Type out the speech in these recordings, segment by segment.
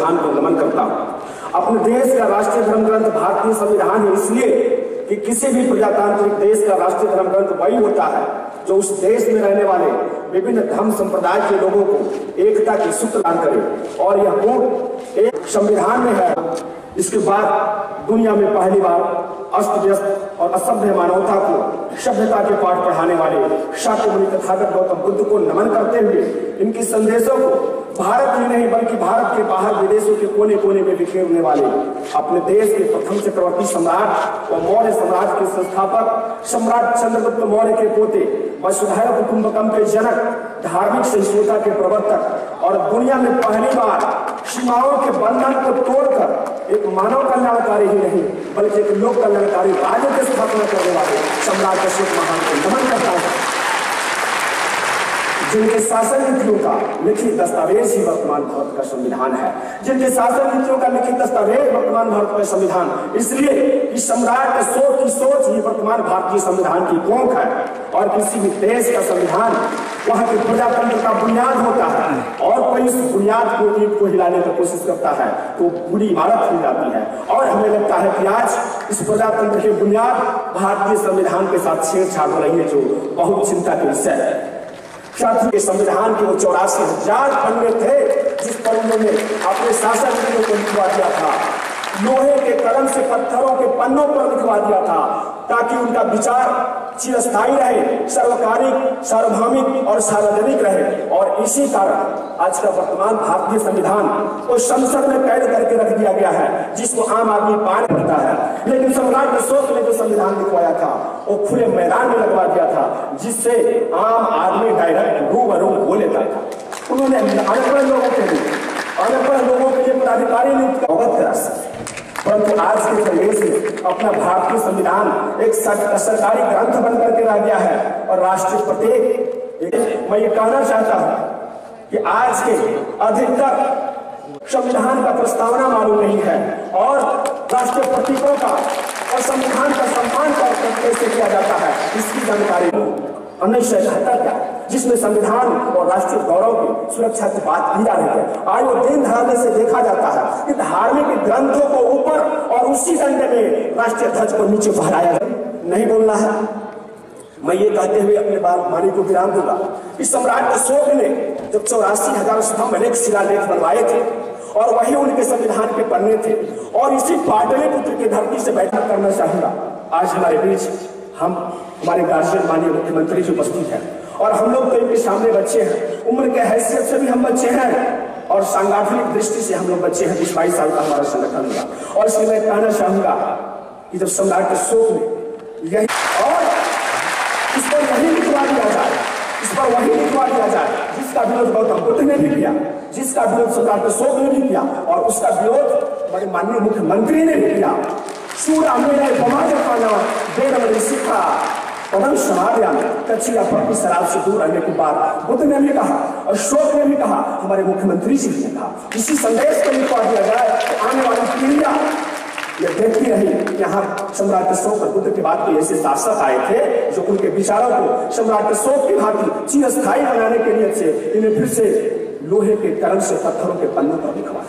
संविधान को नमन करता हूँ। अपने देश का राष्ट्रीय धर्म ग्रंथ भारतीय संविधान है, इसलिए कि किसी भी प्रजातांत्रिक देश का राष्ट्रीय धर्म ग्रंथ वही होता है जो उस देश में रहने वाले विभिन्न धर्म संप्रदाय के लोगों को एकता के सूत्र प्रदान करे। और यह गुण एक संविधान में है। इसके बाद दुनिया में पहली बार अस्त व्यस्त और असभ्य मानवता को सभ्यता के पाठ पढ़ाने वाले शाक्य मुनि तथागत गौतम बुद्ध को नमन करते हुए इनके संदेशों को भारत ही नहीं बल्कि भारत के बाहर विदेशों के कोने कोने में बिखेरने वाले अपने देश के प्रथम चक्रवर्ती सम्राट और मौर्य साम्राज्य के संस्थापक सम्राट चंद्रगुप्त मौर्य के पोते वसुधैव कुटुंबकम के जनक, धार्मिक सहिष्णुता के प्रवर्तक और दुनिया में पहली बार सीमाओं के बंधन को तोड़कर एक मानव कल्याणकारी ही नहीं बल्कि एक लोक कल्याणकारी राज्य की स्थापना करने वाले सम्राट अशोक महान को नमन करता है, जिनके शासन नीतियों का लिखित दस्तावेज ही वर्तमान भारत का संविधान है, जिनके शासन नीतियों का लिखित दस्तावेज वर्तमान भारत का संविधान, इसलिए कि सम्राट अशोक की सोच ही वर्तमान भारतीय संविधान की कोख है। और किसी भी देश का संविधान वहां के प्रजातंत्र का बुनियाद होता है और कोई इस बुनियाद को ईंट को हिलाने की कोशिश करता है तो पूरी इमारत हिल जाती है। और हमें लगता है कि आज इस प्रजातंत्र के बुनियाद भारतीय संविधान के साथ छेड़छाड़ हो रही है, जो बहुत चिंता के विषय है। के संविधान के वो 84,000 पन्ने थे जिस पर उन्होंने अपने शासन नीतियों को लिखवा दिया था, लोहे के कलम से पत्थरों के पन्नों पर लिखवा दिया था ताकि उनका विचार चिरस्थायी रहे, सर्वकालिक, सार्वभौमिक और सार्वजनिक रहे। और इसी कारण आज का वर्तमान भारतीय संविधान को संसद में कैद करके रख दिया गया है, जिसको आम आदमी पालन करता है। लेकिन सम्राट अशोक ने जो संविधान लिखवाया था वो खुले मैदान में लगवा दिया था, जिससे आम आदमी डायरेक्ट रूबरू हो लेता था। उन्होंने अनपढ़ लोगों के लिए पदाधिकारी नियुक्त करा सके, परंतु आज के परिवेश में अपना भारतीय संविधान एक सरकारी ग्रंथ बन करके रह गया है। और राष्ट्रीय प्रतीक, मैं ये कहना चाहता हूं कि आज के अधिकतर संविधान का प्रस्तावना मालूम नहीं है और राष्ट्रीय प्रतीकों का और संविधान का सम्मान कैसे किया जाता है इसकी जानकारी 1971 का, जिसमें संविधान और राष्ट्रीय गौरव की सुरक्षा की बात की जा रही है। आज वो दिन धारने से देखा जाता है कि धार्मिक ग्रंथों को ऊपर और उसी डंडे में राष्ट्रीय ध्वज को नीचे फहराया नहीं बोलना है। मैं ये कहते हुए अपने वाणी को विराम दूंगा। इस सम्राट अशोक ने जब 84,000 स्तंभ अनेक शिलालेख बनवाए थे और वही उनके संविधान के पन्ने थे, और इसी पाटलिपुत्र की धरती से बैठक करना चाहूंगा। आज हमारे बीच हमारे गार्जियन माननीय मुख्यमंत्री जी उपस्थित हैं और हम लोग तो इनके सामने बच्चे हैं, उम्र के हैसियत से भी हम बच्चे हैं और सांगठनिक दृष्टि से हम लोग बच्चे हैं। 22 साल का हमारा संगठन हुआ और इसलिए मैं कहना चाहूंगा कि जब सम्राट अशोक ने यही और इस पर वही लिखवा दिया जाए, इस पर वही लिखवा दिया जाए जिसका विरोध गौतम बुद्ध ने भी किया, जिसका विरोध सम्राट अशोक ने भी किया और उसका विरोध हमारे माननीय मुख्यमंत्री ने भी किया। सूरा मेरे समाज खाना बेरमरी सीखा पवन समाध्या कच्चिया पट्टी शराब से दूर रहने के बाद बुद्ध ने भी कहा, अशोक ने भी कहा, हमारे मुख्यमंत्री जी ने कहा। इसी संदेश को लिखवा दिया जाए कि आने वाली पीढ़ियां ये देखती रही। यहाँ सम्राट अशोक और बुद्ध के बाद कोई ऐसे शासक आए थे जो उनके विचारों को सम्राट अशोक की भांति चिरस्थायी बनाने के लिए से इन्हें फिर से लोहे के कलम से पत्थरों के पन्नों पर लिखवा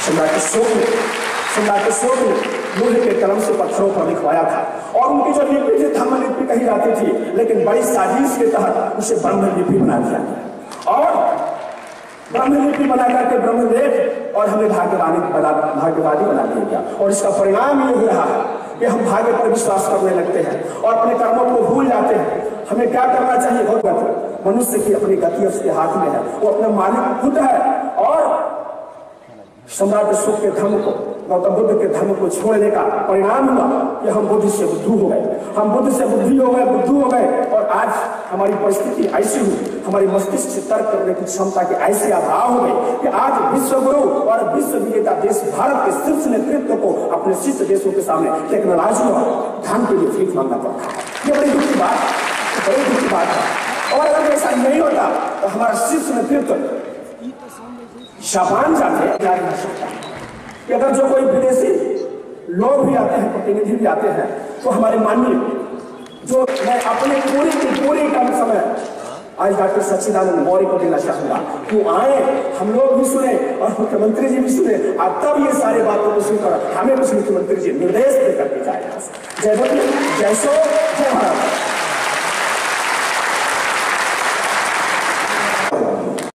सम्राट अशोक ने लोहे के कलम से पत्थरों पर लिखवाया था। और उनकी जो लिपि थी धम्मलिपि कही जाती थी, लेकिन बड़ी साजिश के तहत उसे ब्रह्मलिपि बना दिया गया और ब्रह्मलिपि बना करके ब्रह्मलेख और हमें भाग्यवादी बना दिया गया। और इसका परिणाम ये हो रहा है कि हम भाग्य पर विश्वास करने लगते हैं और अपने कर्मों को भूल जाते हैं। हमें क्या करना चाहिए? बहुत गति, मनुष्य की अपनी गति उसके हाथ में है, वो अपना मालिक खुद है। और सम्राट अशोक के धर्म को, गौतम बुद्ध के धर्म को छोड़ने का परिणाम हुआ कि हम बुद्धि से बुद्धू हो गए, हम बुद्ध से बुद्धू हो गए और आज हमारी परिस्थिति ऐसी हुई, हमारी मस्तिष्क से तर्क करने की क्षमता के ऐसे अभाव हो गए कि आज विश्व गुरु और विश्व विजेता देश भारत के शीर्ष नेतृत्व को अपने शीर्ष देशों के सामने टेक्नोलॉजी और धन के लिए भीख मांगना पड़ता है। ये बड़ी दुख की बात है। और अगर ऐसा नहीं होता तो हमारा शीर्ष नेतृत्व जापान जाते कि अगर जो कोई विदेशी लोग भी आते हैं, प्रतिनिधि भी आते हैं, तो हमारे माननीय जो मैं अपने पूरी कम समय आज डॉक्टर सच्चिदानंद मौर्य को देना चाहूंगा कि आए, हम लोग भी सुने और मुख्यमंत्री जी भी सुने, अब तब ये सारे बातों को सुनकर हमें कुछ मुख्यमंत्री जी निर्देश देकर के जाए। जय भीम, जय सो, जय भारत।